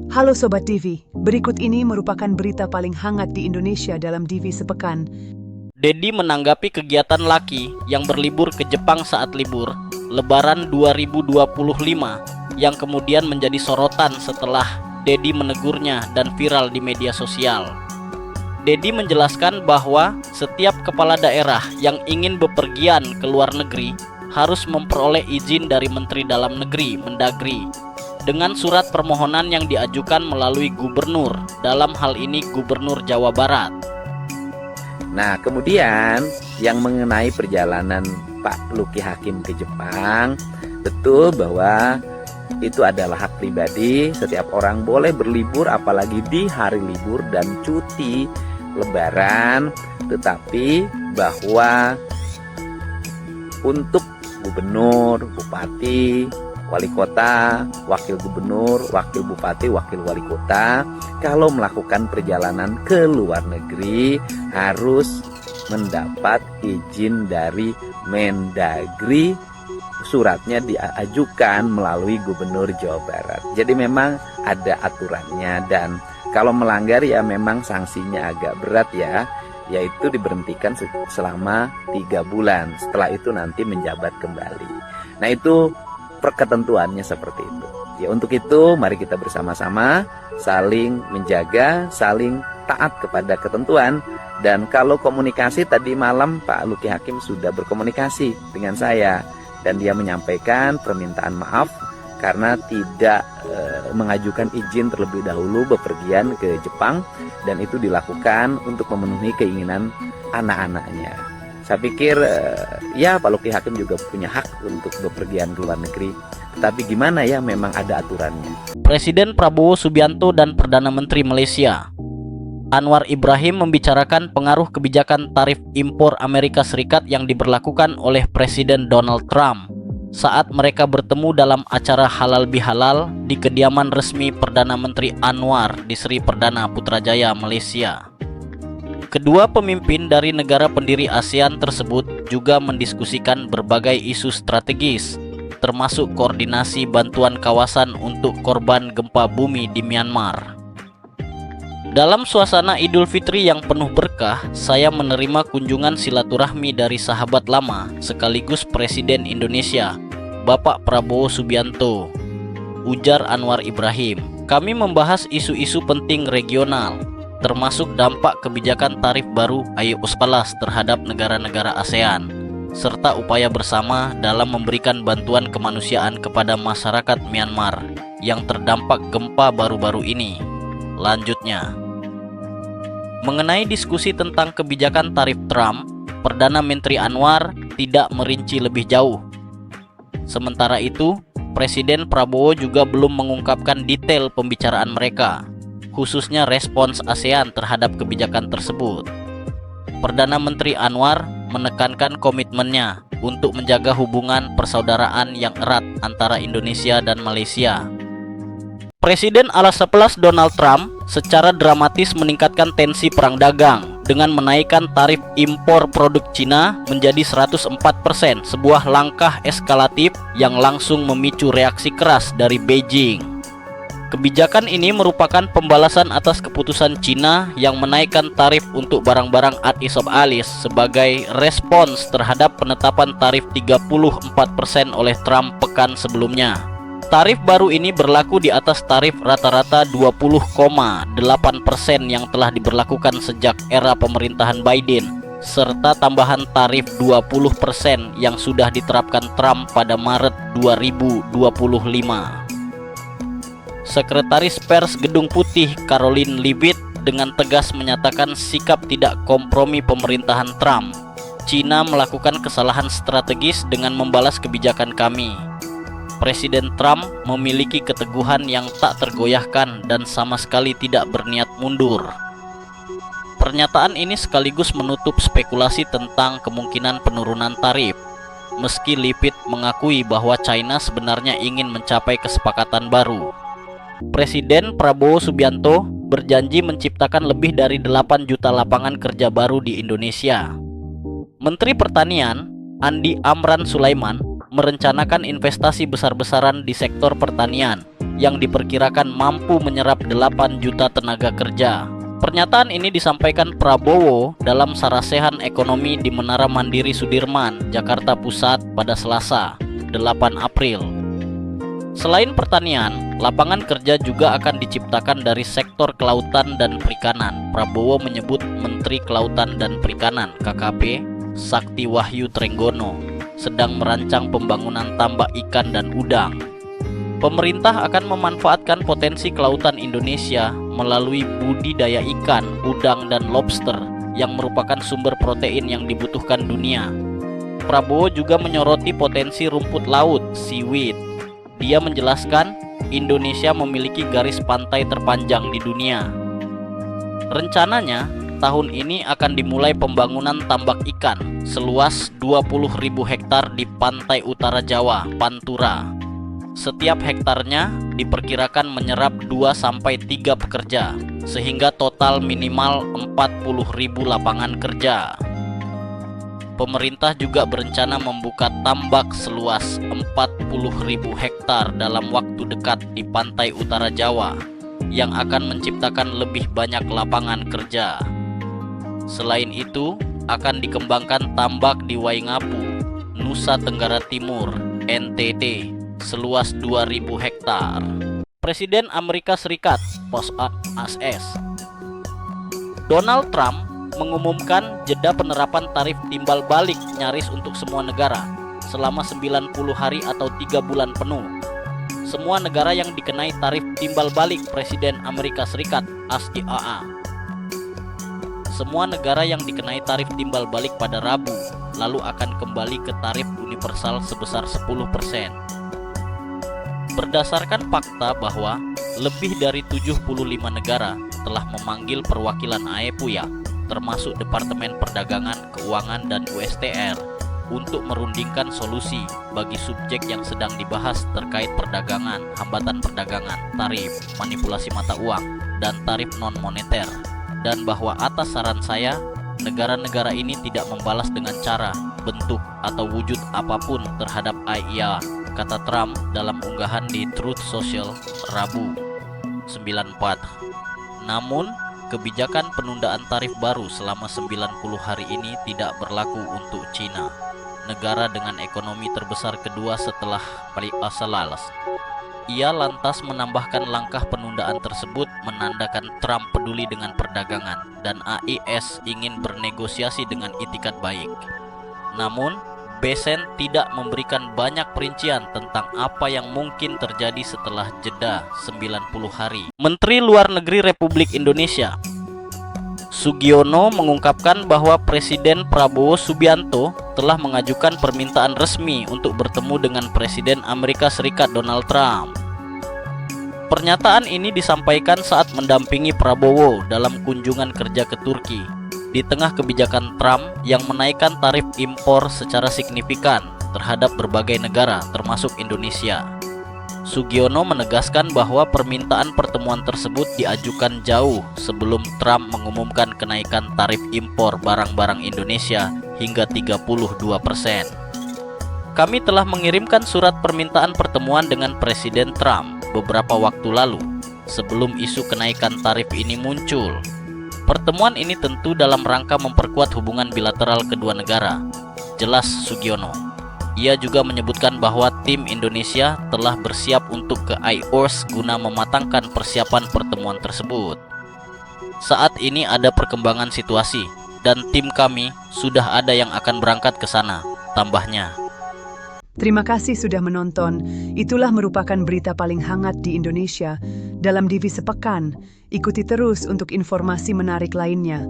Halo Sobat Divi, berikut ini merupakan berita paling hangat di Indonesia dalam Divi sepekan. Dedi menanggapi kegiatan Laki yang berlibur ke Jepang saat libur Lebaran 2025 yang kemudian menjadi sorotan setelah Dedi menegurnya dan viral di media sosial. Dedi menjelaskan bahwa setiap kepala daerah yang ingin bepergian ke luar negeri harus memperoleh izin dari Menteri Dalam Negeri (Mendagri) dengan surat permohonan yang diajukan melalui gubernur, dalam hal ini Gubernur Jawa Barat. Nah, kemudian yang mengenai perjalanan Pak Luki Hakim ke Jepang, betul bahwa itu adalah hak pribadi. Setiap orang boleh berlibur, apalagi di hari libur dan cuti Lebaran. Tetapi bahwa untuk gubernur, bupati, wali kota, wakil gubernur, wakil bupati, wakil wali kota, kalau melakukan perjalanan ke luar negeri harus mendapat izin dari Mendagri. Suratnya diajukan melalui Gubernur Jawa Barat. Jadi memang ada aturannya, dan kalau melanggar ya memang sanksinya agak berat ya, yaitu diberhentikan selama 3 bulan. Setelah itu nanti menjabat kembali. Nah, itu ketentuannya seperti itu. Ya, untuk itu mari kita bersama-sama saling menjaga, saling taat kepada ketentuan. Dan kalau komunikasi, tadi malam Pak Luki Hakim sudah berkomunikasi dengan saya dan dia menyampaikan permintaan maaf karena tidak mengajukan izin terlebih dahulu bepergian ke Jepang, dan itu dilakukan untuk memenuhi keinginan anak-anaknya. Saya pikir ya Pak Luki Hakim juga punya hak untuk bepergian ke luar negeri. Tetapi gimana ya, memang ada aturannya. Presiden Prabowo Subianto dan Perdana Menteri Malaysia Anwar Ibrahim membicarakan pengaruh kebijakan tarif impor Amerika Serikat yang diberlakukan oleh Presiden Donald Trump saat mereka bertemu dalam acara halal bihalal di kediaman resmi Perdana Menteri Anwar di Sri Perdana Putrajaya, Malaysia. Kedua pemimpin dari negara pendiri ASEAN tersebut juga mendiskusikan berbagai isu strategis, termasuk koordinasi bantuan kawasan untuk korban gempa bumi di Myanmar. Dalam suasana Idul Fitri yang penuh berkah, saya menerima kunjungan silaturahmi dari sahabat lama sekaligus Presiden Indonesia, Bapak Prabowo Subianto, ujar Anwar Ibrahim. Kami membahas isu-isu penting regional, termasuk dampak kebijakan tarif baru AUKUS terhadap negara-negara ASEAN, serta upaya bersama dalam memberikan bantuan kemanusiaan kepada masyarakat Myanmar yang terdampak gempa baru-baru ini. Lanjutnya, mengenai diskusi tentang kebijakan tarif Trump, Perdana Menteri Anwar tidak merinci lebih jauh. Sementara itu, Presiden Prabowo juga belum mengungkapkan detail pembicaraan mereka, khususnya respons ASEAN terhadap kebijakan tersebut. Perdana Menteri Anwar menekankan komitmennya untuk menjaga hubungan persaudaraan yang erat antara Indonesia dan Malaysia. Presiden ala 11 Donald Trump secara dramatis meningkatkan tensi perang dagang dengan menaikkan tarif impor produk Cina menjadi 104%, sebuah langkah eskalatif yang langsung memicu reaksi keras dari Beijing. Kebijakan ini merupakan pembalasan atas keputusan Cina yang menaikkan tarif untuk barang-barang ad-isop alis sebagai respons terhadap penetapan tarif 34% oleh Trump pekan sebelumnya. Tarif baru ini berlaku di atas tarif rata-rata 20,8% yang telah diberlakukan sejak era pemerintahan Biden, serta tambahan tarif 20% yang sudah diterapkan Trump pada Maret 2025. Sekretaris Pers Gedung Putih Caroline Leavitt dengan tegas menyatakan sikap tidak kompromi pemerintahan Trump. Cina melakukan kesalahan strategis dengan membalas kebijakan kami. Presiden Trump memiliki keteguhan yang tak tergoyahkan dan sama sekali tidak berniat mundur. Pernyataan ini sekaligus menutup spekulasi tentang kemungkinan penurunan tarif. Meski Leavitt mengakui bahwa China sebenarnya ingin mencapai kesepakatan baru. Presiden Prabowo Subianto berjanji menciptakan lebih dari 8 juta lapangan kerja baru di Indonesia. Menteri Pertanian Andi Amran Sulaiman merencanakan investasi besar-besaran di sektor pertanian yang diperkirakan mampu menyerap 8 juta tenaga kerja. Pernyataan ini disampaikan Prabowo dalam sarasehan ekonomi di Menara Mandiri Sudirman, Jakarta Pusat pada Selasa, 8 April. Selain pertanian, lapangan kerja juga akan diciptakan dari sektor kelautan dan perikanan. Prabowo menyebut Menteri Kelautan dan Perikanan (KKP) Sakti Wahyu Trenggono sedang merancang pembangunan tambak ikan dan udang. Pemerintah akan memanfaatkan potensi kelautan Indonesia melalui budidaya ikan, udang, dan lobster yang merupakan sumber protein yang dibutuhkan dunia. Prabowo juga menyoroti potensi rumput laut, seaweed. Dia menjelaskan Indonesia memiliki garis pantai terpanjang di dunia. Rencananya, tahun ini akan dimulai pembangunan tambak ikan seluas 20.000 hektar di pantai utara Jawa, Pantura. Setiap hektarnya diperkirakan menyerap 2-3 pekerja, sehingga total minimal 40.000 lapangan kerja. Pemerintah juga berencana membuka tambak seluas 40.000 hektar dalam waktu dekat di pantai utara Jawa, yang akan menciptakan lebih banyak lapangan kerja. Selain itu, akan dikembangkan tambak di Waingapu, Nusa Tenggara Timur, NTT, seluas 2.000 hektar. Presiden Amerika Serikat (POS) Donald Trump mengumumkan jeda penerapan tarif timbal balik nyaris untuk semua negara selama 90 hari atau 3 bulan penuh. Semua negara yang dikenai tarif timbal balik Presiden Amerika Serikat (ASEAN). Semua negara yang dikenai tarif timbal balik pada Rabu lalu akan kembali ke tarif universal sebesar 10%. Berdasarkan fakta bahwa lebih dari 75 negara telah memanggil perwakilan AEPUYA, termasuk Departemen Perdagangan, Keuangan, dan USTR, untuk merundingkan solusi bagi subjek yang sedang dibahas terkait perdagangan, hambatan perdagangan, tarif, manipulasi mata uang, dan tarif non-moneter, dan bahwa atas saran saya, negara-negara ini tidak membalas dengan cara, bentuk, atau wujud apapun terhadap AIA, kata Trump dalam unggahan di Truth Social Rabu 94. Namun, kebijakan penundaan tarif baru selama 90 hari ini tidak berlaku untuk China, negara dengan ekonomi terbesar kedua setelah Australia. Ia lantas menambahkan langkah penundaan tersebut menandakan Trump peduli dengan perdagangan dan AIS ingin bernegosiasi dengan itikat baik. Namun, Besen tidak memberikan banyak perincian tentang apa yang mungkin terjadi setelah jeda 90 hari. Menteri Luar Negeri Republik Indonesia Sugiono mengungkapkan bahwa Presiden Prabowo Subianto telah mengajukan permintaan resmi untuk bertemu dengan Presiden Amerika Serikat Donald Trump. Pernyataan ini disampaikan saat mendampingi Prabowo dalam kunjungan kerja ke Turki di tengah kebijakan Trump yang menaikkan tarif impor secara signifikan terhadap berbagai negara termasuk Indonesia. Sugiono menegaskan bahwa permintaan pertemuan tersebut diajukan jauh sebelum Trump mengumumkan kenaikan tarif impor barang-barang Indonesia hingga 32%. Kami telah mengirimkan surat permintaan pertemuan dengan Presiden Trump beberapa waktu lalu sebelum isu kenaikan tarif ini muncul. Pertemuan ini tentu dalam rangka memperkuat hubungan bilateral kedua negara, jelas Sugiono. Ia juga menyebutkan bahwa tim Indonesia telah bersiap untuk ke IORS guna mematangkan persiapan pertemuan tersebut. Saat ini ada perkembangan situasi dan tim kami sudah ada yang akan berangkat ke sana, tambahnya. Terima kasih sudah menonton. Itulah merupakan berita paling hangat di Indonesia dalam DV sepekan. Ikuti terus untuk informasi menarik lainnya.